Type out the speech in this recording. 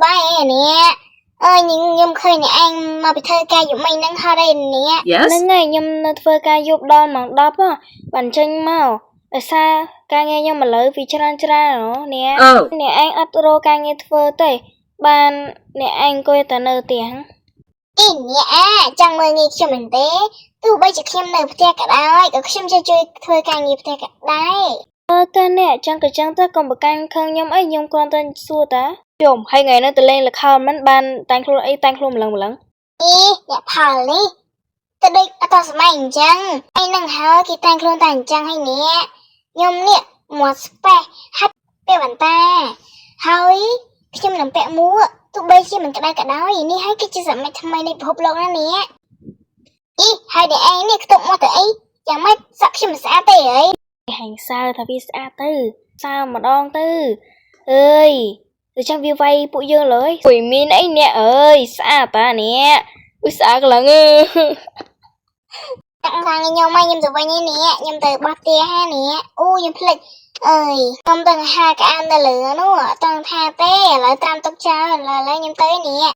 បាយអីនេះអើយខ្ញុំឃើញអ្នកឯងមកពីធ្វើការយប់មិញហ្នឹងហើយនេះ Yes ហ្នឹងហើយខ្ញុំនៅធ្វើការយប់ដល់ម៉ោង10បានចេញមកដោយសារការងារខ្ញុំឥឡូវវាច្រើននេះ Oh អ្នកឯងអត់រកការងារធ្វើទេបានអ្នកឯងអង្គុយតែនៅផ្ទះ អីនេះចង់មើលងាយខ្ញុំមែនទេទោះបីជាខ្ញុំនៅផ្ទះក៏ដោយក៏ខ្ញុំជួយធ្វើការងារផ្ទះក៏ដែរ តែអ្នកចឹងក៏ចឹងទៅកុំប្រកាន់ខឹងខ្ញុំអីខ្ញុំគ្រាន់តែសួរតាយំហើយថ្ងៃនេះទៅលេងល្ខោនមិនបានតែងខ្លួនអីតែងខ្លួនម្លឹង អីអ្នកផលនេះទៅដូចអត់តសម័យអញ្ចឹងអីនឹងហើយគេតែងខ្លួនតែអញ្ចឹងហើយនេះខ្ញុំនេះមាត់ស្ពេះហាត់ពាក់វ៉ាន់តាហើយខ្ញុំនឹងពាក់មួកទោះបីជាមិនក្តៅក៏ដោយនេះហើយគឺជាសម័យថ្មីនៃពិភពលោកណានេះអីហើយអ្នកឯងនេះខ្ទប់មកទៅអីយ៉ាងម៉េចសក់ខ្ញុំមិនស្អាតទេអី ហាញ់សើថាវាស្អាតទៅសើម្ដងទៅអើយទៅចាំវាវាយពួកយើងលើយពុយមានអីអ្នកអើយស្អាតតាអ្នកឧស្សាហ៍ខ្លាំងតាំងខាងខ្ញុំមកខ្ញុំទៅវិញនេះខ្ញុំទៅបោះផ្ទះហើយនេះអូខ្ញុំភ្លេចអើយខ្ញុំទៅហាកអាននៅលើនោះអត់តាំងថាទេឥឡូវត្រាំទុកចោលឥឡូវខ្ញុំទៅនេះ